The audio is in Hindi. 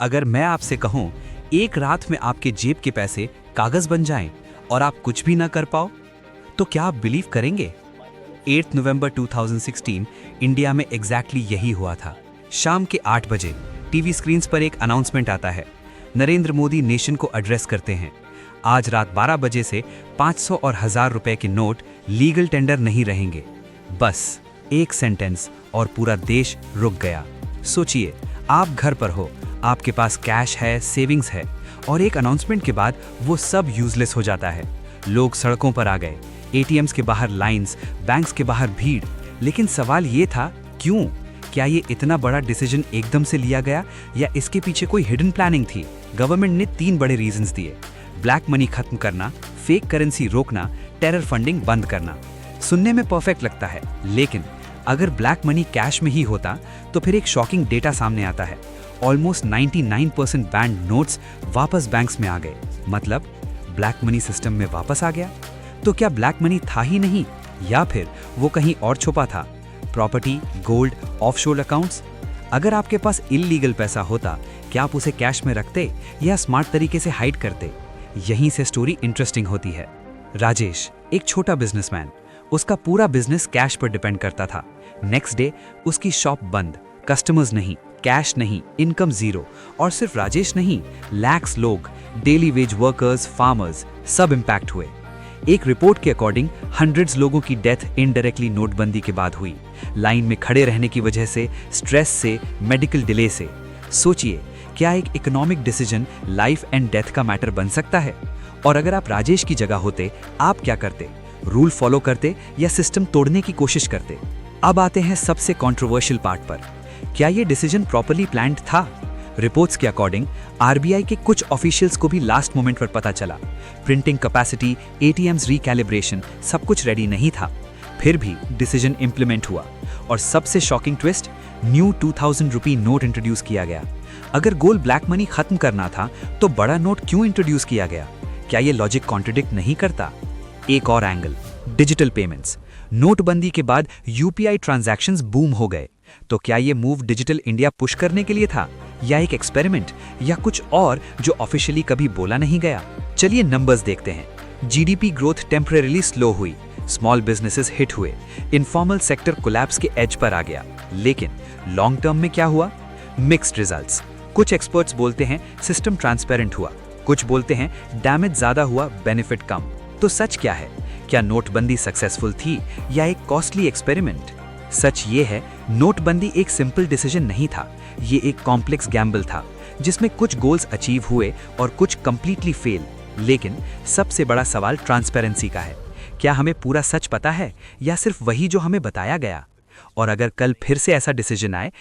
अगर मैं आपसे कहूं, एक रात में आपके जेब के पैसे कागज बन जाएं और आप कुछ भी ना कर पाओ, तो क्या आप बिलीव करेंगे? 8 नवंबर 2016 इंडिया में एग्जैक्टली यही हुआ था। शाम के 8 बजे टीवी स्क्रीन्स पर एक अनाउंसमेंट आता है। नरेंद्र मोदी नेशन को एड्रेस करते हैं। आज रात 12 बजे से 500 और 1000 रुपए के नोट लीगल टेंडर नहीं रहेंगे। बस एक सेंटेंस और पूरा देश रुक गया। सोचिए, आप घर पर हो, आपके पास कैश है, सेविंग्स है, और एक अनाउंसमेंट के बाद वो सब यूजलेस हो जाता है। लोग सड़कों पर आ गए, एटीएम्स के बाहर लाइंस, बैंक्स के बाहर भीड़। लेकिन सवाल ये था, क्यों? क्या ये इतना बड़ा डिसीजन एकदम से लिया गया या इसके पीछे कोई हिडन प्लानिंग थी? गवर्नमेंट ने 3 बड़े रीजंस दिए: ब्लैक मनी खत्म करना, फेक करेंसी रोकना, टेरर फंडिंग बंद करना। सुनने में परफेक्ट लगता है, लेकिन अगर ब्लैक मनी कैश में ही होता तो फिर एक शॉकिंग डेटा सामने आता है। ऑलमोस्ट 99% बैंड नोट्स वापस बैंक्स में आ गए। मतलब ब्लैक मनी सिस्टम में वापस आ गया। तो क्या ब्लैक मनी था ही नहीं, या फिर वो कहीं और छुपा था? Property, gold, offshore accounts? अगर आपके पास इल्लीगल पैसा होता, क्या आप उसे कैश में रखते या स्मार्ट तरीके से हाइड करते? यहीं से स्टोरी इंटरेस्टिंग होती है। राजेश एक छोटा बिजनेसमैन, उसका पूरा बिजनेस कैश पर डिपेंड करता था। नेक्स्ट डे उसकी शॉप बंद, कस्टमर्स नहीं, कैश नहीं, इनकम जीरो। और सिर्फ राजेश नहीं, लैक्स लोग, डेली वेज वर्कर्स, फार्मर्स, सब इंपैक्ट हुए। एक रिपोर्ट के अकॉर्डिंग हंड्रेड्स लोगों की डेथ इनडायरेक्टली नोटबंदी के बाद हुई। लाइन में खड़े रहने की वजह से, स्ट्रेस से, मेडिकल डिले से। सोचिए, क्या एक economic decision life and death का मैटर बन सकता है? और अगर आप राजेश की जगह होते, आप क्या करते? रूल फॉलो करते या सिस्टम तोड़ने की कोशिश करते? अब आते हैं सबसे कंट्रोवर्शियल पार्ट पर। क्या ये डिसीजन प्रॉपर्ली प्लान्ड था? रिपोर्ट्स के अकॉर्डिंग आरबीआई के कुछ ऑफिशियल्स को भी लास्ट मोमेंट पर पता चला। प्रिंटिंग कैपेसिटी, एटीएम्स रिकैलिब्रेशन, सब कुछ रेडी नहीं था। फिर भी डिसीजन इंप्लीमेंट हुआ। और सबसे shocking twist, new 2000 rupee note introduce किया गया। अगर गोल ब्लैक मनी खत्म करना था तो बड़ा नोट क्यों इंट्रोड्यूस किया गया? क्या ये लॉजिक कॉन्ट्रडिक्ट नहीं करता? एक और एंगल, डिजिटल पेमेंट्स। नोटबंदी के बाद यूपीआई ट्रांजैक्शंस बूम हो गए। तो क्या ये मूव डिजिटल इंडिया पुश करने के लिए था, या एक एक्सपेरिमेंट, या कुछ और जो ऑफिशियली कभी बोला नहीं गया? चलिए नंबर्स देखते हैं। जीडीपी ग्रोथ टेम्परेरीली स्लो हुई, स्मॉल बिजनेसेस हिट हुए, इनफॉर्मल सेक्टर कोलैप्स के एज पर आ गया। लेकिन लॉन्ग टर्म में क्या हुआ? Mixed results. कुछ एक्सपर्ट्स बोलते हैं सिस्टम ट्रांसपेरेंट हुआ, कुछ बोलते हैं डैमेज ज्यादा हुआ, बेनिफिट कम। तो सच क्या है? क्या नोटबंदी सक्सेसफुल थी या एक कॉस्टली एक्सपेरिमेंट? सच ये है, नोटबंदी एक सिंपल डिसीजन नहीं था। ये एक कॉम्प्लेक्स गैम्बल था, जिसमें कुछ गोल्स अचीव हुए और कुछ कंप्लीटली फेल। लेकिन सबसे बड़ा सवाल ट्रांसपेरेंसी का है। क्या हमें पूरा सच पता है या सिर्फ वही जो हमें बताया गया? और अगर कल फिर से ऐसा डिसीजन आए,